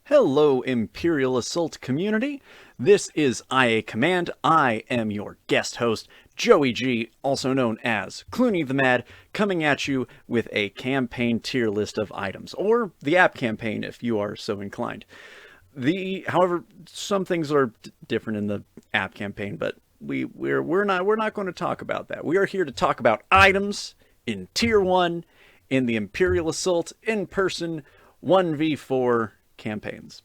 Hello, Imperial Assault community. This is IA Command. I am your guest host, Joey G, also known as Clooney the Mad, coming at you with a campaign tier list of items, or the app campaign if you are so inclined. However, some things are different in the app campaign, but we're not going to talk about that. We are here to talk about items in Tier 1 in the Imperial Assault in-person 1v4 campaigns.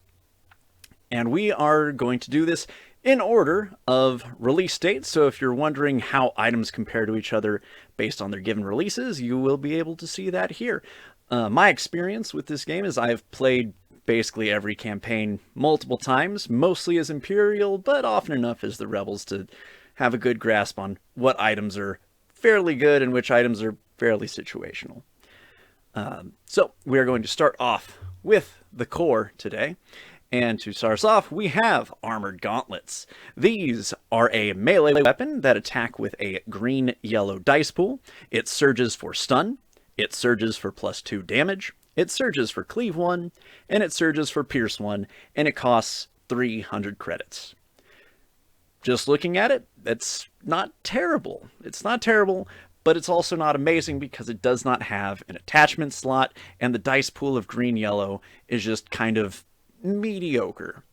And we are going to do this in order of release dates. So if you're wondering how items compare to each other based on their given releases, you will be able to see that here. My experience with this game is I've played basically every campaign multiple times, mostly as Imperial, but often enough as the Rebels to have a good grasp on what items are fairly good and which items are fairly situational. So we are going to start off with the core today. And to start us off, we have Armored Gauntlets. These are a melee weapon that attack with a green-yellow dice pool. It surges for stun, it surges for +2 damage, it surges for cleave 1, and it surges for pierce 1, and it costs 300 credits. Just looking at it, it's not terrible. It's not terrible, but it's also not amazing because it does not have an attachment slot, and the dice pool of green-yellow is just kind of mediocre.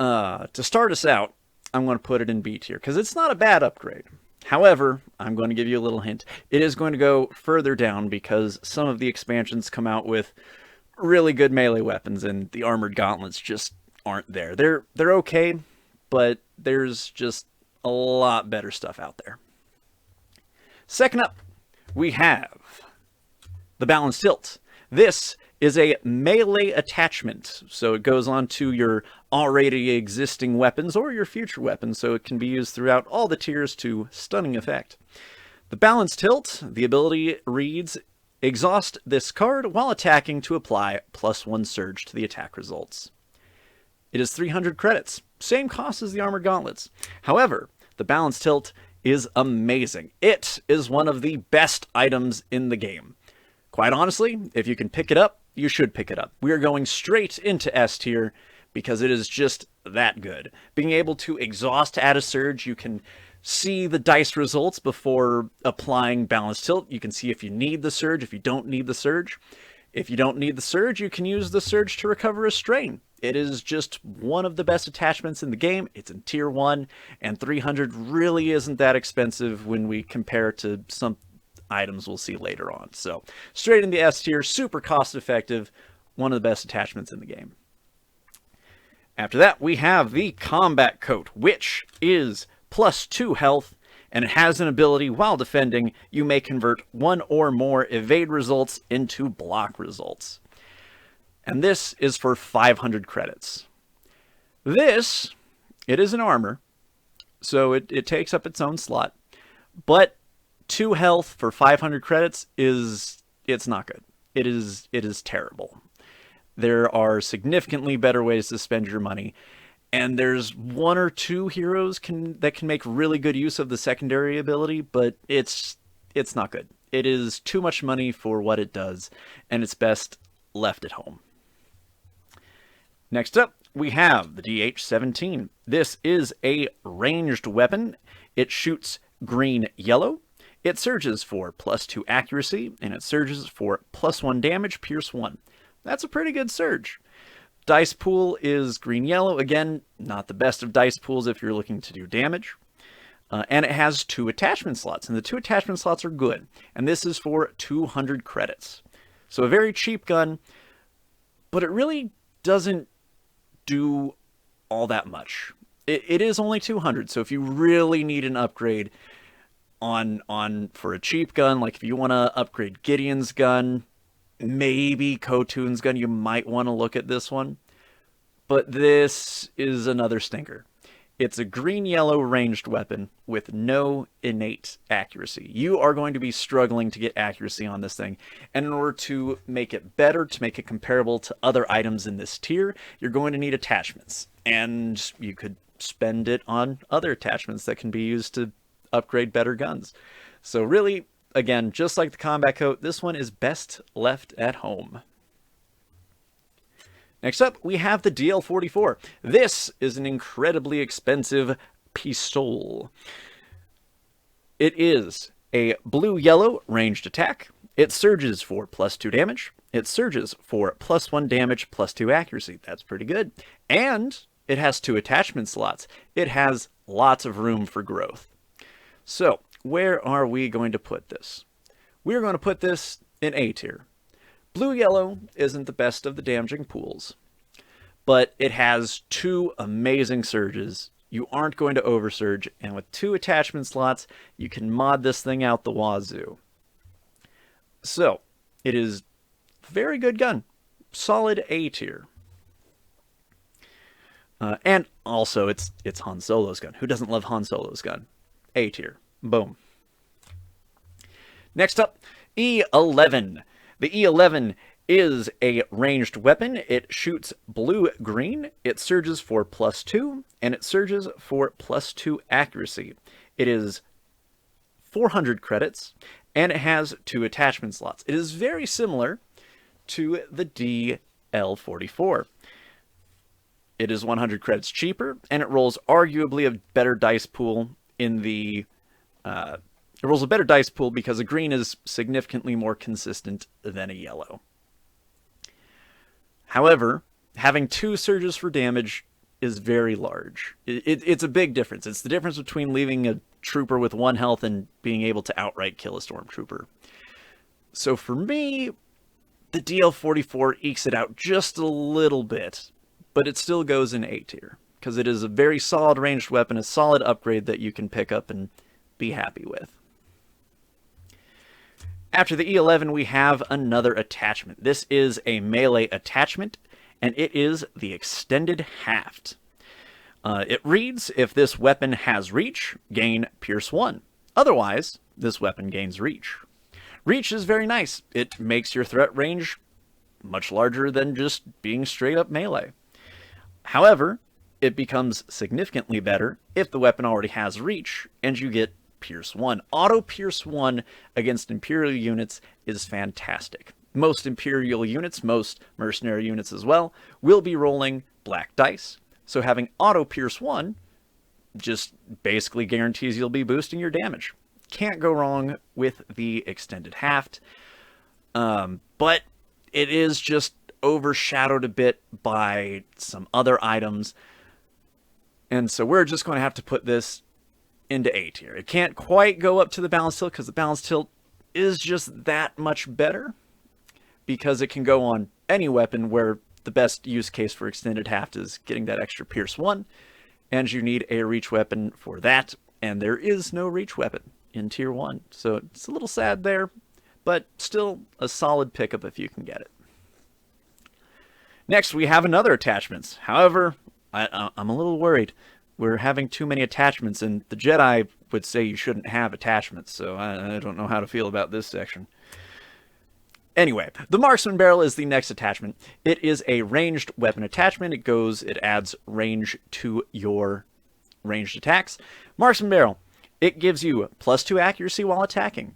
To start us out, I'm going to put it in B tier because it's not a bad upgrade. However, I'm going to give you a little hint. It is going to go further down because some of the expansions come out with really good melee weapons, and the Armored Gauntlets just aren't there. They're okay, but there's just a lot better stuff out there. Second up, we have the Balanced Tilt. This is a melee attachment, so it goes on to your already existing weapons or your future weapons, so it can be used throughout all the tiers to stunning effect. The Balanced Tilt, the ability reads, exhaust this card while attacking to apply +1 surge to the attack results. It is 300 credits, same cost as the Armored Gauntlets. However, the Balanced Tilt is amazing. It is one of the best items in the game. Quite honestly, if you can pick it up, you should pick it up. We are going straight into S tier because it is just that good. Being able to exhaust at a surge, you can see the dice results before applying Balanced Tilt. You can see if you need the surge, if you don't need the surge. If you don't need the surge, you can use the surge to recover a strain. It is just one of the best attachments in the game. It's in Tier 1, and 300 really isn't that expensive when we compare to some items we'll see later on. So, straight in the S tier, super cost effective, one of the best attachments in the game. After that, we have the Combat Coat, which is +2 health, and it has an ability while defending, you may convert one or more evade results into block results. And this is for 500 credits. It is an armor, so it takes up its own slot, but 2 health for 500 credits it's not good. It is terrible. There are significantly better ways to spend your money, and there's 1 or 2 heroes that can make really good use of the secondary ability, but it's not good. It is too much money for what it does, and it's best left at home. Next up, we have the DH-17. This is a ranged weapon. It shoots green-yellow. It surges for +2 accuracy, and it surges for +1 damage, pierce 1. That's a pretty good surge. Dice pool is green-yellow. Again, not the best of dice pools if you're looking to do damage. And it has 2 attachment slots, and the 2 attachment slots are good. And this is for 200 credits. So a very cheap gun, but it really doesn't do all that much. It is only 200, so if you really need an upgrade for a cheap gun, like if you want to upgrade Gideon's gun, maybe Khotun's gun, you might want to look at this one. But this is another stinker. It's a green-yellow ranged weapon with no innate accuracy. You are going to be struggling to get accuracy on this thing. And in order to make it better, to make it comparable to other items in this tier, you're going to need attachments. And you could spend it on other attachments that can be used to upgrade better guns. So really, again, just like the Combat Coat, this one is best left at home. Next up, we have the DL44. This is an incredibly expensive pistol. It is a blue-yellow ranged attack. It surges for +2 damage. It surges for +1 damage, +2 accuracy. That's pretty good. And it has 2 attachment slots. It has lots of room for growth. So, where are we going to put this? We're going to put this in A tier. Blue-yellow isn't the best of the damaging pools, but it has 2 amazing surges. You aren't going to oversurge, and with 2 attachment slots, you can mod this thing out the wazoo. So, it is a very good gun. Solid A tier. And also, it's Han Solo's gun. Who doesn't love Han Solo's gun? A tier. Boom. Next up, E11. The E11 is a ranged weapon. It shoots blue-green. It surges for +2, and it surges for +2 accuracy. It is 400 credits, and it has 2 attachment slots. It is very similar to the DL44. It is 100 credits cheaper, and it rolls arguably a better dice pool in the... it rolls a better dice pool because a green is significantly more consistent than a yellow. However, having 2 surges for damage is very large. It's a big difference. It's the difference between leaving a trooper with 1 health and being able to outright kill a stormtrooper. So for me, the DL44 ekes it out just a little bit, but it still goes in A tier, because it is a very solid ranged weapon, a solid upgrade that you can pick up and be happy with. After the E11, we have another attachment. This is a melee attachment, and it is the Extended Haft. It reads, if this weapon has reach, gain Pierce 1. Otherwise, this weapon gains reach. Reach is very nice. It makes your threat range much larger than just being straight up melee. However, it becomes significantly better if the weapon already has reach, and you get Pierce 1. Auto Pierce 1 against Imperial units is fantastic. Most Imperial units, most mercenary units as well, will be rolling black dice. So having Auto Pierce 1 just basically guarantees you'll be boosting your damage. Can't go wrong with the Extended Haft. But it is just overshadowed a bit by some other items. And so we're just going to have to put this into A tier. It can't quite go up to the balance tilt because the balance tilt is just that much better, because it can go on any weapon where the best use case for Extended Haft is getting that extra Pierce 1, and you need a reach weapon for that, and there is no reach weapon in tier 1, so it's a little sad there, but still a solid pickup if you can get it. Next, we have another attachments. However, I'm a little worried. We're having too many attachments, and the Jedi would say you shouldn't have attachments, so I don't know how to feel about this section. Anyway, the Marksman Barrel is the next attachment. It is a ranged weapon attachment. It adds range to your ranged attacks. Marksman Barrel, it gives you +2 accuracy while attacking.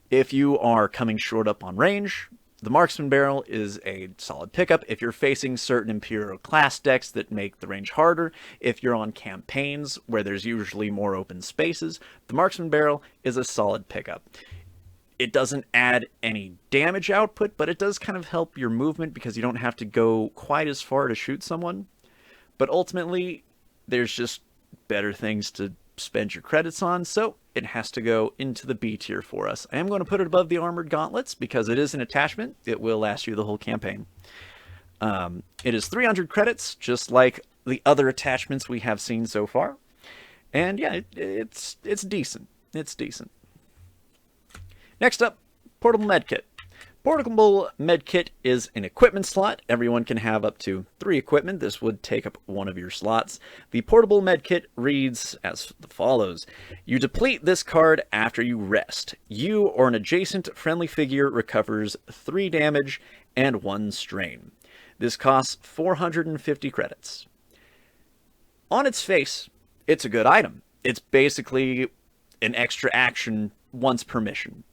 If you are coming short up on range, the Marksman Barrel is a solid pickup. If you're facing certain Imperial class decks that make the range harder, if you're on campaigns where there's usually more open spaces, the Marksman Barrel is a solid pickup. It doesn't add any damage output, but it does kind of help your movement because you don't have to go quite as far to shoot someone. But ultimately, there's just better things to spend your credits on, so it has to go into the B tier for us. I am going to put it above the Armored Gauntlets because it is an attachment. It will last you the whole campaign. It is 300 credits, just like the other attachments we have seen so far. And yeah, it's decent. It's decent. Next up, Portable Medkit. Portable Medkit is an equipment slot. Everyone can have up to 3 equipment. This would take up one of your slots. The Portable Medkit reads as follows. You deplete this card after you rest. You or an adjacent friendly figure recovers 3 damage and 1 strain. This costs 450 credits. On its face, it's a good item. It's basically an extra action once per mission.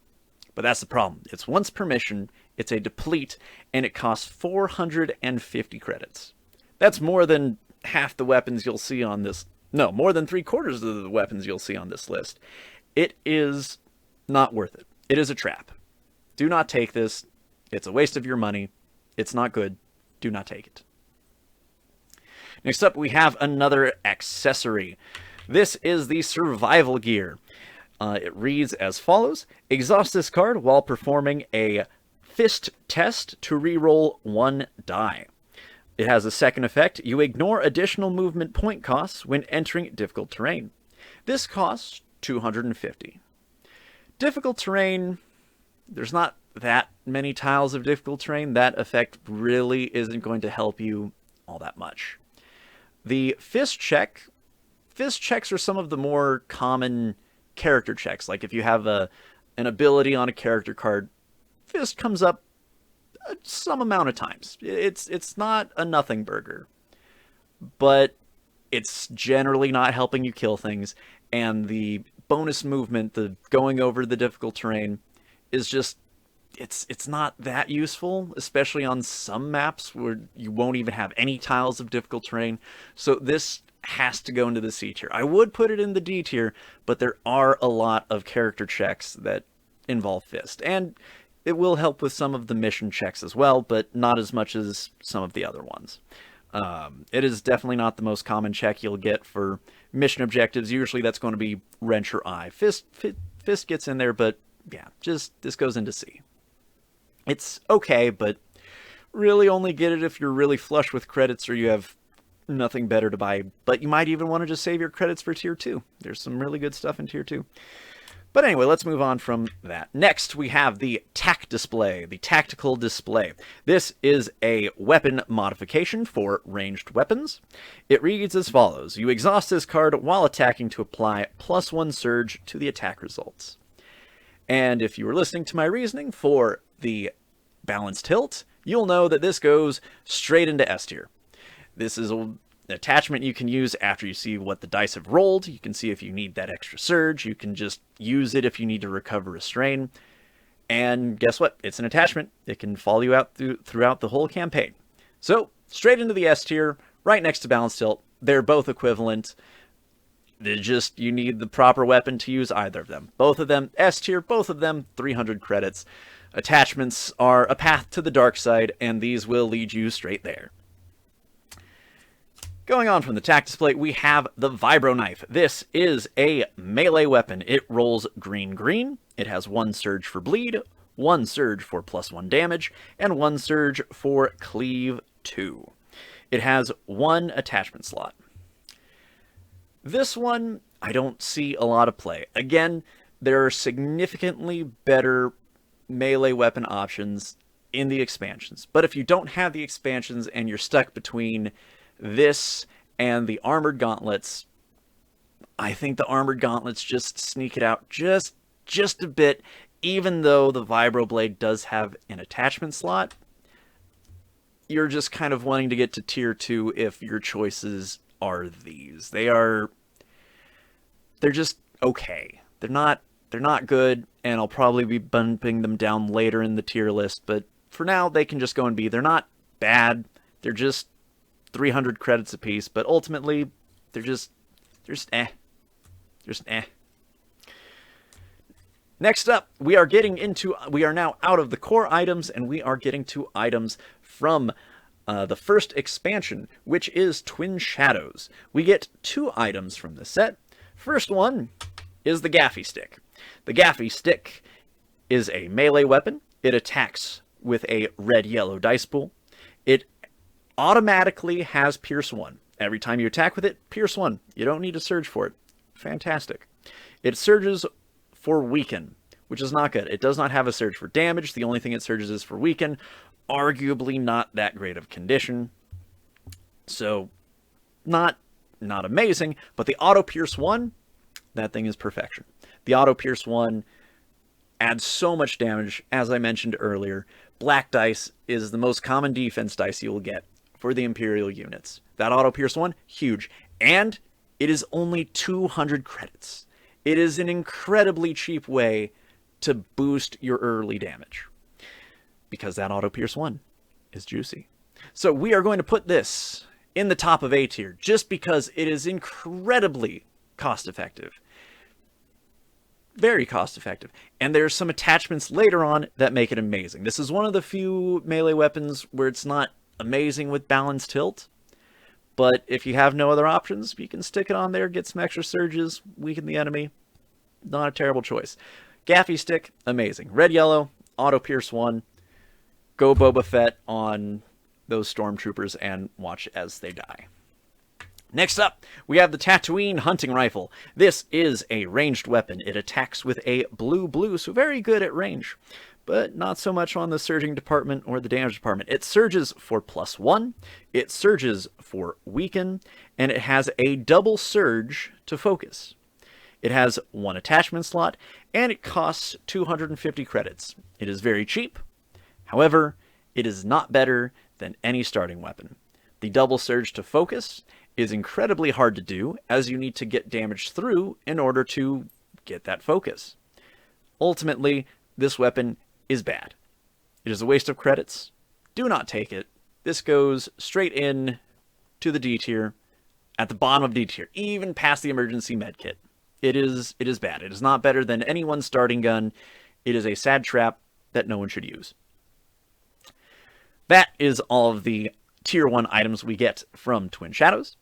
But that's the problem. It's once per mission, It's a deplete, and it costs 450 credits. That's more than half the weapons you'll see on this. No, more than 3/4 of the weapons you'll see on this list. It is not worth it. It is a trap. Do not take this. It's a waste of your money. It's not good. Do not take it. Next up, we have another accessory. This is the survival gear. It reads as follows. Exhaust this card while performing a fist test to reroll 1 die. It has a second effect. You ignore additional movement point costs when entering difficult terrain. This costs 250. Difficult terrain, there's not that many tiles of difficult terrain. That effect really isn't going to help you all that much. The fist checks are some of the more common character checks. Like if you have an ability on a character card, fist comes up some amount of times. It's not a nothing burger, but it's generally not helping you kill things, and the bonus movement, the going over the difficult terrain, is just it's not that useful, especially on some maps where you won't even have any tiles of difficult terrain. So this has to go into the C tier. I would put it in the D tier, but there are a lot of character checks that involve fist, and it will help with some of the mission checks as well, but not as much as some of the other ones. It is definitely not the most common check you'll get for mission objectives. Usually that's going to be wrench or eye. Fist gets in there, but yeah, this goes into C. It's okay, but really only get it if you're really flush with credits or you have nothing better to buy. But you might even want to just save your credits for tier 2. There's some really good stuff in tier 2. But anyway, let's move on from that. Next, we have the TAC display, the tactical display. This is a weapon modification for ranged weapons. It reads as follows. You exhaust this card while attacking to apply +1 surge to the attack results. And if you were listening to my reasoning for the balanced hilt, you'll know that this goes straight into S tier. This is an attachment you can use after you see what the dice have rolled. You can see if you need that extra surge. You can just use it if you need to recover a strain. And guess what? It's an attachment. It can follow you out throughout the whole campaign. So, straight into the S tier, right next to balanced hilt. They're both equivalent. You need the proper weapon to use either of them. Both of them, S tier, both of them, 300 credits. Attachments are a path to the dark side, and these will lead you straight there. Going on from the TAC display, we have the Vibro Knife. This is a melee weapon. It rolls green. It has 1 surge for bleed, 1 surge for +1 damage, and 1 surge for cleave 2. It has 1 attachment slot. This one, I don't see a lot of play. Again, there are significantly better melee weapon options in the expansions. But if you don't have the expansions and you're stuck between this and the armored gauntlets, I think the armored gauntlets just sneak it out just a bit, even though the Vibroblade does have an attachment slot. You're just kind of wanting to get to tier 2 if your choices are these. They're just okay. They're not good, and I'll probably be bumping them down later in the tier list, but for now they can just go and be. They're not bad. They're just 300 credits apiece, but ultimately they're just eh. Next up, we are now out of the core items, and we are getting to items from the first expansion, which is Twin Shadows. We get 2 items from the set. First one is the Gaffy Stick. The Gaffy Stick is a melee weapon. It attacks with a red-yellow dice pool. It automatically has Pierce 1. Every time you attack with it, Pierce 1. You don't need to surge for it. Fantastic. It surges for Weaken, which is not good. It does not have a surge for damage. The only thing it surges is for Weaken. Arguably not that great of condition. So, not amazing, but the Auto Pierce 1, that thing is perfection. The Auto Pierce 1 adds so much damage, as I mentioned earlier. Black dice is the most common defense dice you will get for the Imperial units. That Auto Pierce 1, huge. And it is only 200 credits. It is an incredibly cheap way to boost your early damage. because that auto pierce 1 is juicy. So we are going to put this in the top of A tier just because it is incredibly cost effective. Very cost effective. And there's some attachments later on that make it amazing. This is one of the few melee weapons where it's not amazing with balanced tilt. But if you have no other options, you can stick it on there, get some extra surges, weaken the enemy. Not a terrible choice. Gaffy stick, amazing. Red, yellow, auto pierce 1. Go Boba Fett on those stormtroopers and watch as they die. Next up, we have the Tatooine hunting rifle. This is a ranged weapon. It attacks with a blue, so very good at range, but not so much on the surging department or the damage department. It surges for +1, it surges for weaken, and it has a double surge to focus. It has 1 attachment slot, and it costs 250 credits. It is very cheap. However, it is not better than any starting weapon. The double surge to focus is incredibly hard to do, as you need to get damage through in order to get that focus. Ultimately, this weapon is bad. It is a waste of credits. Do not take it. This goes straight in to the D tier, at the bottom of D tier, even past the emergency med kit. It is bad. It is not better than anyone's starting gun. It is a sad trap that no one should use. That is all of the Tier 1 items we get from Twin Shadows.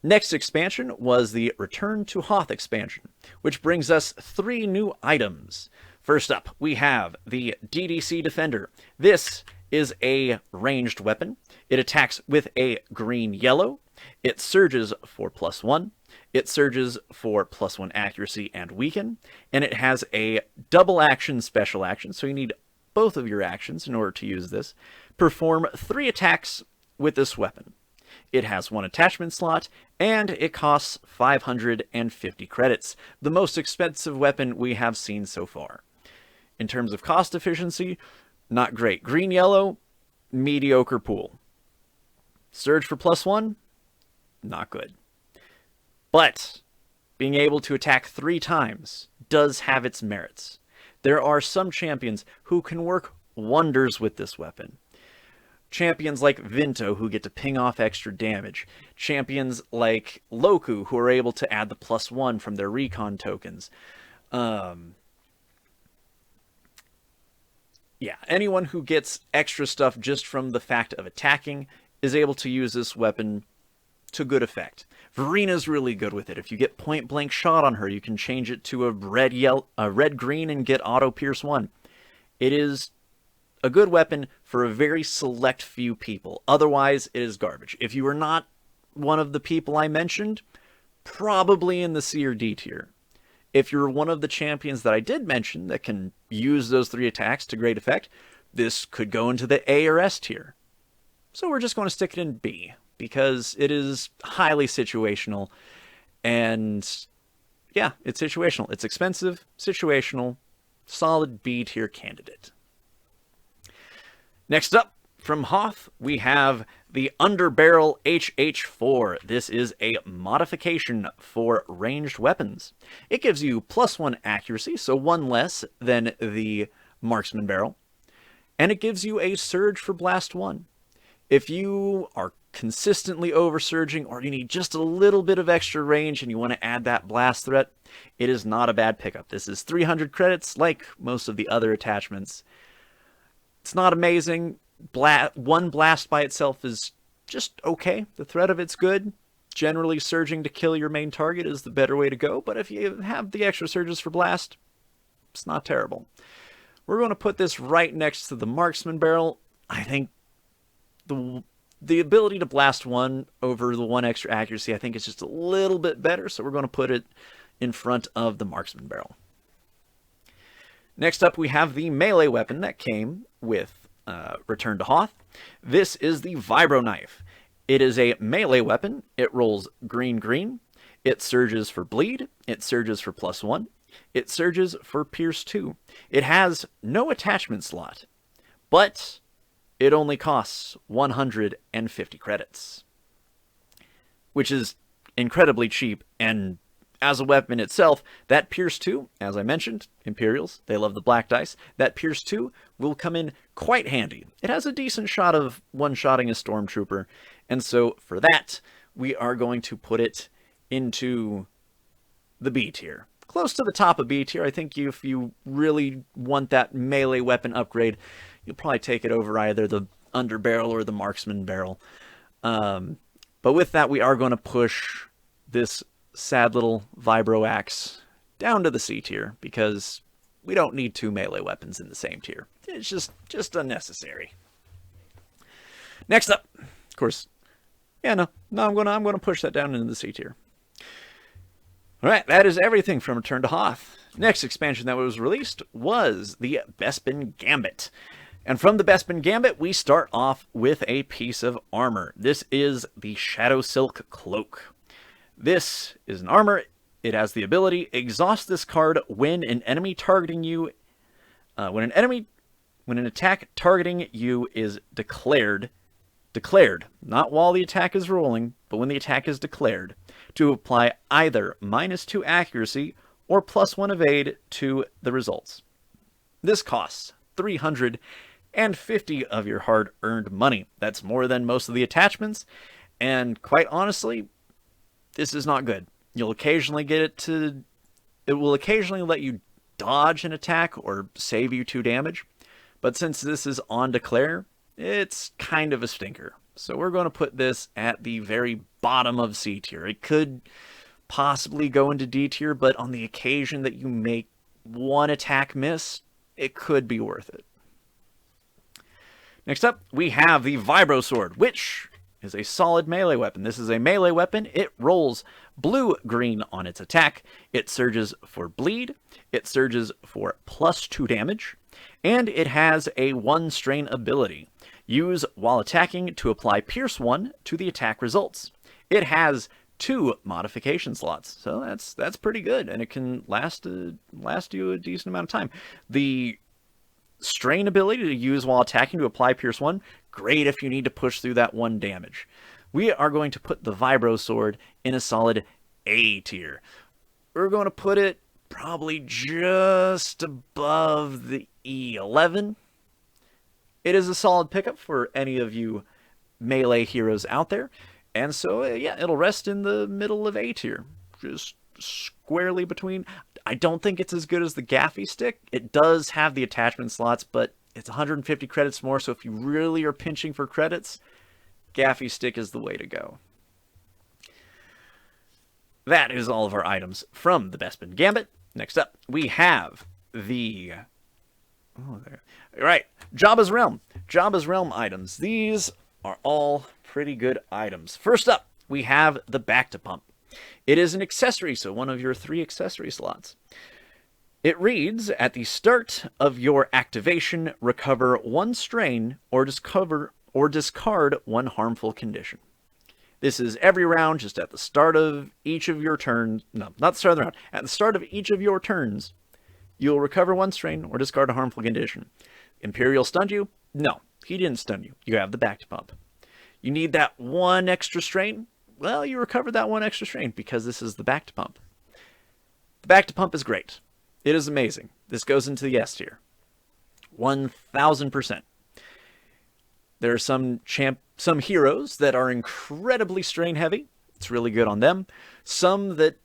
Next expansion was the Return to Hoth expansion, which brings us 3 new items. First up, we have the DDC Defender. This is a ranged weapon. It attacks with a green-yellow. It surges for +1. It surges for +1 accuracy and weaken. And it has a double action special action, so you need both of your actions in order to use this. Perform 3 attacks with this weapon. It has 1 attachment slot, and it costs 550 credits, the most expensive weapon we have seen so far. In terms of cost efficiency, not great. Green-yellow, mediocre pool. Surge for +1, not good. But being able to attack 3 times does have its merits. There are some champions who can work wonders with this weapon. Champions like Vinto, who get to ping off extra damage. Champions like Loku, who are able to add the +1 from their recon tokens. Yeah, anyone who gets extra stuff just from the fact of attacking is able to use this weapon to good effect. Verina's really good with it. If you get point-blank shot on her, you can change it to a red-green and get auto pierce 1. It is a good weapon for a very select few people. Otherwise, it is garbage. If you are not one of the people I mentioned, probably in the C or D tier. If you're one of the champions that I did mention that can use those 3 attacks to great effect, this could go into the A or S tier. So we're just going to stick it in B, because it is highly situational. And yeah, it's situational. It's expensive, situational, solid B tier candidate. Next up, from Hoth, we have the Underbarrel HH4. This is a modification for ranged weapons. It gives you +1 accuracy, so 1 less than the Marksman Barrel. And it gives you a surge for Blast 1. If you are consistently over-surging, or you need just a little bit of extra range and you want to add that blast threat, it is not a bad pickup. This is 300 credits, like most of the other attachments. It's not amazing. 1 blast by itself is just okay. The threat of it's good. Generally, surging to kill your main target is the better way to go, but if you have the extra surges for blast, it's not terrible. We're going to put this right next to the Marksman Barrel. I think the ability to blast 1 over the 1 extra accuracy, I think is just a little bit better, so we're going to put it in front of the Marksman Barrel. Next up, we have the melee weapon that came with Return to Hoth. This is the Vibro Knife. It is a melee weapon. It rolls green-green. It surges for bleed. It surges for +1. It surges for pierce 2. It has no attachment slot, but it only costs 150 credits, which is incredibly cheap and As a weapon itself, that Pierce 2, as I mentioned, Imperials, they love the black dice, that Pierce 2 will come in quite handy. It has a decent shot of one-shotting a Stormtrooper, and so for that, we are going to put it into the B tier. Close to the top of B tier. I think if you really want that melee weapon upgrade, you'll probably take it over either the Underbarrel or the Marksman Barrel. But with that, we are going to push this sad little Vibro Axe down to the C tier, because we don't need 2 melee weapons in the same tier. It's just unnecessary. Next up, of course, I'm gonna push that down into the C tier. All right, that is everything from Return to Hoth. Next expansion that was released was the Bespin Gambit. And from the Bespin Gambit, we start off with a piece of armor. This is the Shadow Silk Cloak. This is an armor. It has the ability, exhaust this card when an enemy targeting you, when an attack targeting you is declared, not while the attack is rolling, but when the attack is declared, to apply either -2 accuracy or +1 evade to the results. This costs 350 of your hard-earned money. That's more than most of the attachments, and quite honestly, this is not good. You'll occasionally it will occasionally let you dodge an attack or save you 2 damage, but since this is on declare, it's kind of a stinker. So we're going to put this at the very bottom of C tier. It could possibly go into D tier, but on the occasion that you make 1 attack miss, it could be worth it. Next up, we have the Vibro Sword, which is a solid melee weapon. This is a melee weapon. It rolls blue-green on its attack. It surges for bleed. It surges for +2 damage. And it has a 1 strain ability. Use while attacking to apply Pierce 1 to the attack results. It has 2 modification slots, so that's pretty good, and it can last you a decent amount of time. The strain ability to use while attacking to apply Pierce 1, great if you need to push through that 1 damage. We are going to put the Vibro Sword in a solid A tier. We're going to put it probably just above the E11. It is a solid pickup for any of you melee heroes out there, and so yeah, it'll rest in the middle of A tier, just squarely between. I don't think it's as good as the Gaffy Stick. It does have the attachment slots, but it's 150 credits more, so if you really are pinching for credits, Gaffy Stick is the way to go. That is all of our items from the Bespin Gambit. Next up, we have the... Oh, there. All right, Jabba's Realm. Jabba's Realm items. These are all pretty good items. First up, we have the Back-to-Pump. It is an accessory, so one of your 3 accessory slots. It reads, at the start of your activation, recover 1 strain or discard 1 harmful condition. This is every round, just at the start of each of your turns. No, not the start of the round. At the start of each of your turns, you'll recover 1 strain or discard a harmful condition. Imperial stunned you? No, he didn't stun you. You have the Back-to-Pump. You need that 1 extra strain? Well, you recovered that 1 extra strain because this is the Back-to-Pump. The Back-to-Pump is great. It is amazing. This goes into the S tier. 1000%. There are some heroes that are incredibly strain heavy. It's really good on them. Some that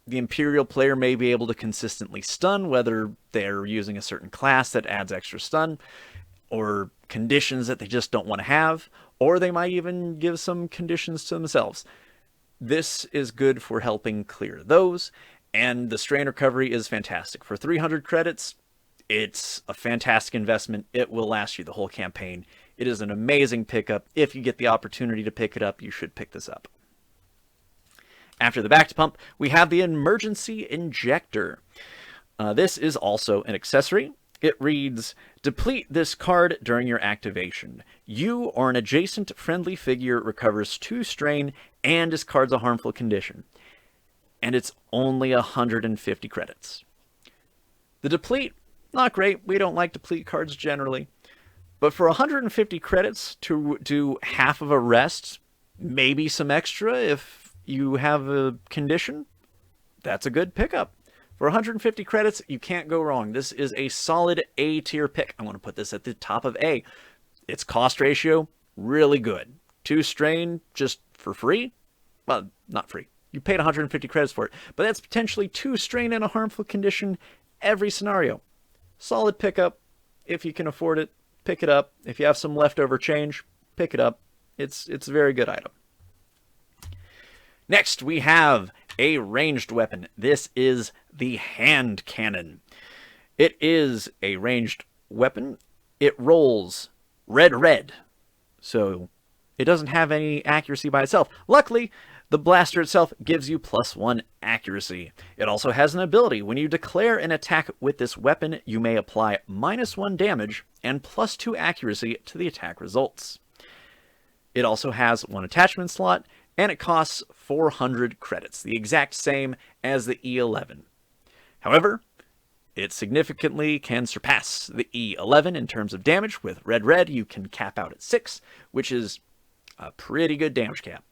the Imperial player may be able to consistently stun, whether they're using a certain class that adds extra stun, or conditions that they just don't want to have, or they might even give some conditions to themselves. This is good for helping clear those, and the strain recovery is fantastic. For 300 credits, it's a fantastic investment. It will last you the whole campaign. It is an amazing pickup. If you get the opportunity to pick it up, you should pick this up. After the Back-to-Pump, we have the Emergency Injector. This is also an accessory. It reads, deplete this card during your activation. You or an adjacent friendly figure recovers 2 strain and discards a harmful condition. And it's only 150 credits. The deplete, not great. We don't like deplete cards generally. But for 150 credits to do half of a rest, maybe some extra if you have a condition, that's a good pickup. For 150 credits, you can't go wrong. This is a solid A tier pick. I want to put this at the top of A. Its cost ratio, really good. 2 strain just for free? Well, not free. You paid 150 credits for it, but that's potentially 2 strain in a harmful condition every scenario. Solid pickup. If you can afford it, pick it up. If you have some leftover change, pick it up. It's a very good item. Next, we have a ranged weapon. This is the hand cannon. It is a ranged weapon. It rolls red. So it doesn't have any accuracy by itself. Luckily, the blaster itself gives you +1 accuracy. It also has an ability. When you declare an attack with this weapon, you may apply -1 damage and +2 accuracy to the attack results. It also has 1 attachment slot, and it costs 400 credits, the exact same as the E11. However, it significantly can surpass the E11 in terms of damage. With red, you can cap out at 6, which is a pretty good damage cap.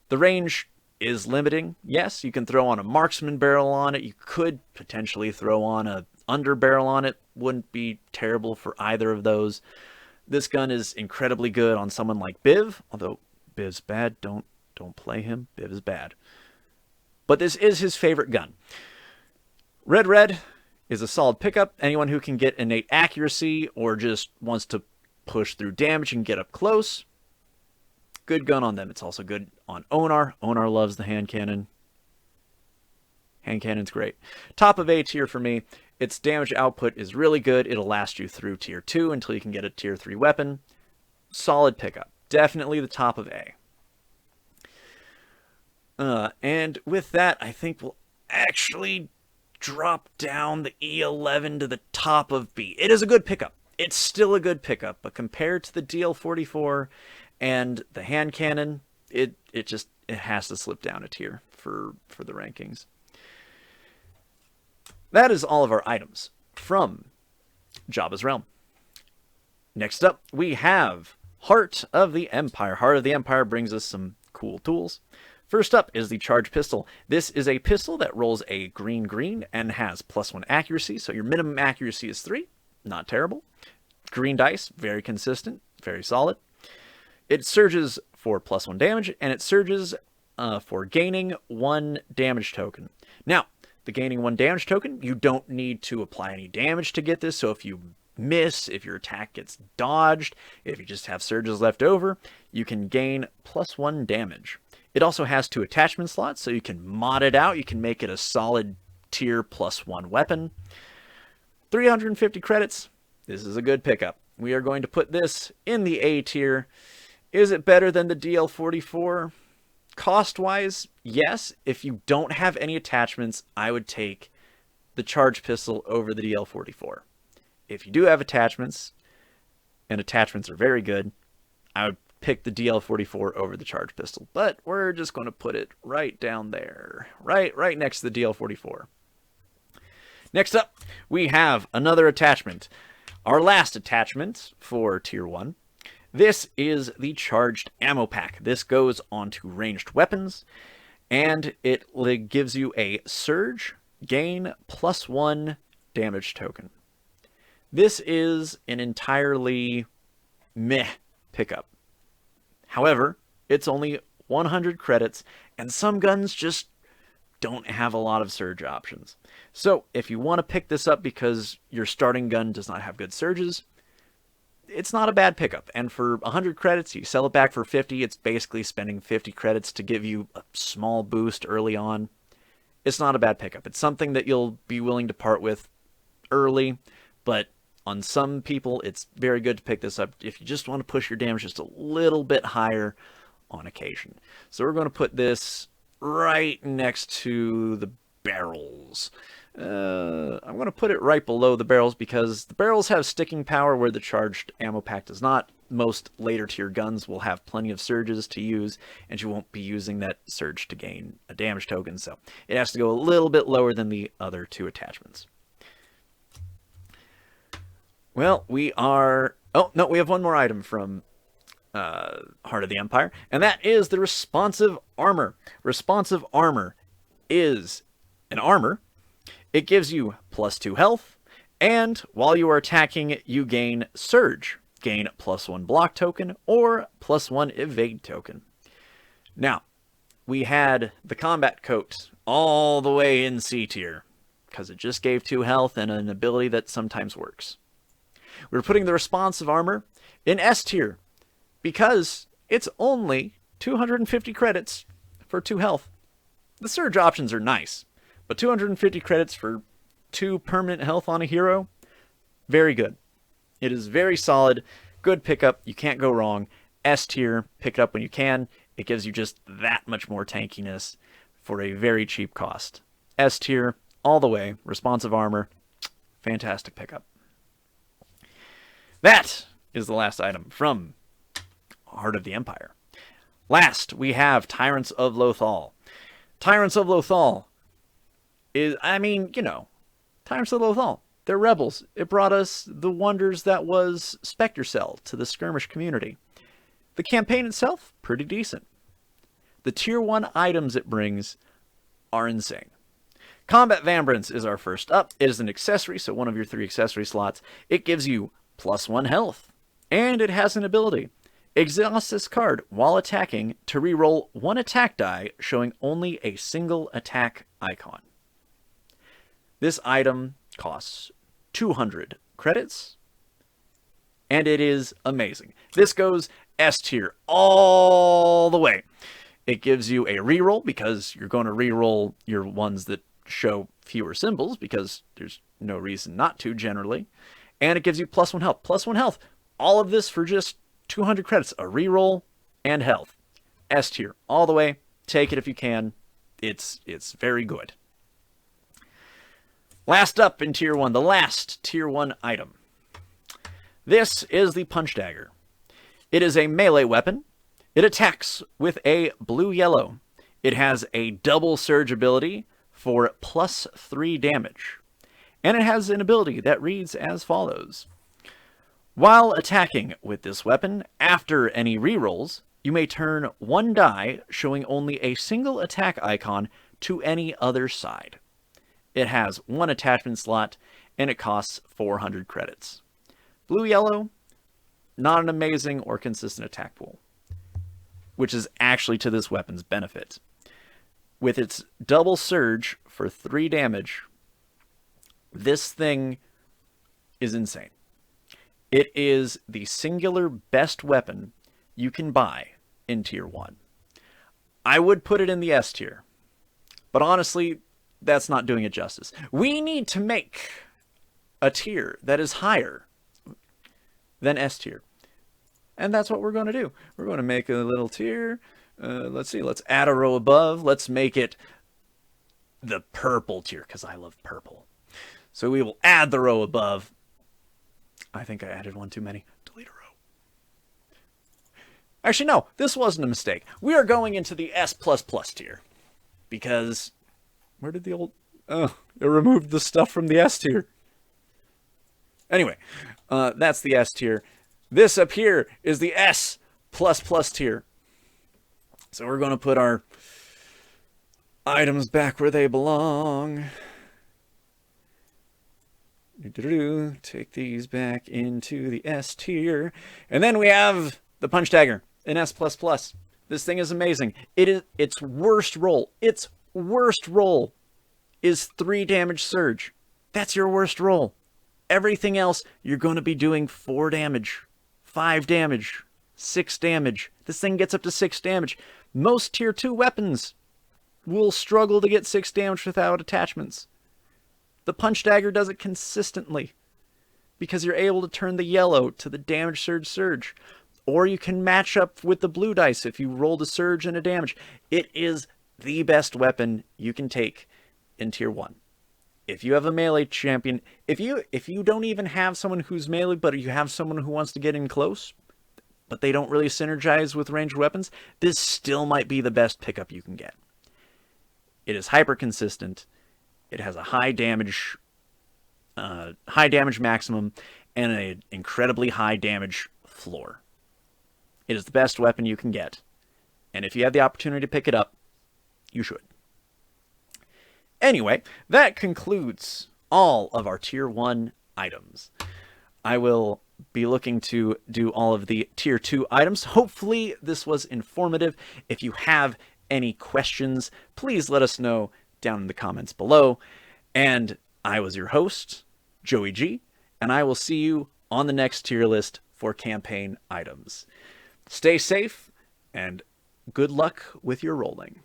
The range is limiting. Yes, you can throw on a marksman barrel on it. You could potentially throw on a underbarrel on it. Wouldn't be terrible for either of those. This gun is incredibly good on someone like Biv, although Biv's bad. Don't play him. Biv is bad. But this is his favorite gun. Red is a solid pickup. Anyone who can get innate accuracy or just wants to push through damage and get up close, good gun on them. It's also good on Onar. Onar loves the hand cannon. Hand cannon's great. Top of A tier for me. Its damage output is really good. It'll last you through tier 2 until you can get a tier 3 weapon. Solid pickup. Definitely the top of A. And with that, I think we'll actually drop down the E11 to the top of B. It is a good pickup. It's still a good pickup, but compared to the DL44 and the hand cannon, it has to slip down a tier for the rankings. That is all of our items from Jabba's Realm. Next up, we have Heart of the Empire. Heart of the Empire brings us some cool tools. First up is the Charge Pistol. This is a pistol that rolls a green and has +1 accuracy, so your minimum accuracy is 3. Not terrible. Green dice, very consistent, very solid. It surges for +1 damage, and it surges for gaining 1 damage token. Now, the gaining 1 damage token, you don't need to apply any damage to get this, so if you miss, if your attack gets dodged, if you just have surges left over, you can gain +1 damage. It also has 2 attachment slots, so you can mod it out. You can make it a solid tier +1 weapon. 350 credits. This is a good pickup. We are going to put this in the A tier. Is it better than the DL44? Cost-wise, yes. If you don't have any attachments, I would take the Charge Pistol over the DL44. If you do have attachments, and attachments are very good, I would pick the DL44 over the Charge Pistol. But we're just going to put it right down there, right next to the DL44. Next up, we have another attachment. Our last attachment for Tier 1. This is the Charged Ammo Pack. This goes onto ranged weapons, and it gives you a Surge, gain +1 damage token. This is an entirely meh pickup. However, it's only 100 credits, and some guns just don't have a lot of surge options. So if you want to pick this up because your starting gun does not have good surges, it's not a bad pickup. And for 100 credits, you sell it back for 50. It's basically spending 50 credits to give you a small boost early on. It's not a bad pickup. It's something that you'll be willing to part with early, but on some people, it's very good to pick this up if you just want to push your damage just a little bit higher on occasion. So we're going to put this right next to the barrels. I'm going to put it right below the barrels because the barrels have sticking power where the Charged Ammo Pack does not. Most later tier guns will have plenty of surges to use, and you won't be using that surge to gain a damage token, so it has to go a little bit lower than the other 2 attachments. Well, we are... Oh, no, we have one more item from Heart of the Empire, and that is the Responsive Armor. Responsive Armor is an armor. It gives you +2 health, and while you are attacking, you gain Surge. Gain +1 block token or +1 evade token. Now, we had the combat coat all the way in C tier, because it just gave 2 health and an ability that sometimes works. We're putting the responsive armor in S tier, because it's only 250 credits for 2 health. The surge options are nice, but 250 credits for 2 permanent health on a hero, very good. It is very solid, good pickup, you can't go wrong. S tier, pick it up when you can. It gives you just that much more tankiness for a very cheap cost. S tier, all the way, responsive armor, fantastic pickup. That is the last item from Heart of the Empire. Last, we have Tyrants of Lothal. Tyrants of Lothal is, Tyrants of Lothal. They're rebels. It brought us the wonders that was Spectre Cell to the Skirmish community. The campaign itself, pretty decent. The tier 1 items it brings are insane. Combat Vambrance is our first up. It is an accessory, so one of your 3 accessory slots. It gives you +1 health, and it has an ability. Exhaust this card while attacking to reroll 1 attack die, showing only a single attack icon. This item costs 200 credits, and it is amazing. This goes S tier all the way. It gives you a reroll, because you're going to reroll your ones that show fewer symbols, because there's no reason not to generally. And it gives you +1 health. +1 health. All of this for just 200 credits. A reroll and health. S tier all the way. Take it if you can. It's very good. Last up in tier 1, the last tier 1 item. This is the Punch Dagger. It is a melee weapon. It attacks with a blue-yellow. It has a double surge ability for +3 damage. And it has an ability that reads as follows. While attacking with this weapon, after any rerolls, you may turn 1 die showing only a single attack icon to any other side. It has 1 attachment slot, and it costs 400 credits. Blue-yellow, not an amazing or consistent attack pool, which is actually to this weapon's benefit. With its double surge for 3 damage, this thing is insane. It is the singular best weapon you can buy in tier 1. I would put it in the S tier, but honestly, that's not doing it justice. We need to make a tier that is higher than S tier. And that's what we're going to do. We're going to make a little tier. Let's see. Let's add a row above. Let's make it the purple tier, because I love purple. So we will add the row above. I think I added one too many. Delete a row. Actually, no. This wasn't a mistake. We are going into the S++ tier. Because where did the old... Oh, it removed the stuff from the S tier. Anyway, that's the S tier. This up here is the S++ tier. So we're going to put our items back where they belong. Take these back into the S tier. And then we have the Punch Dagger in S++. This thing is amazing. Its worst roll. Its worst roll is 3 damage surge. That's your worst roll. Everything else, you're going to be doing 4 damage. 5 damage, 6 damage. This thing gets up to 6 damage. Most tier 2 weapons will struggle to get 6 damage without attachments. The Punch Dagger does it consistently, because you're able to turn the yellow to the damage surge. Or you can match up with the blue dice if you roll the surge and a damage. It is the best weapon you can take in tier 1. If you have a melee champion, if you don't even have someone who's melee, but you have someone who wants to get in close, but they don't really synergize with ranged weapons, this still might be the best pickup you can get. It is hyper consistent. It has a high damage maximum and an incredibly high damage floor. It is the best weapon you can get. And if you have the opportunity to pick it up, you should. Anyway, that concludes all of our Tier 1 items. I will be looking to do all of the Tier 2 items. Hopefully this was informative. If you have any questions, please let us know down in the comments below. And I was your host, Joey G, and I will see you on the next tier list for campaign items. Stay safe, and good luck with your rolling.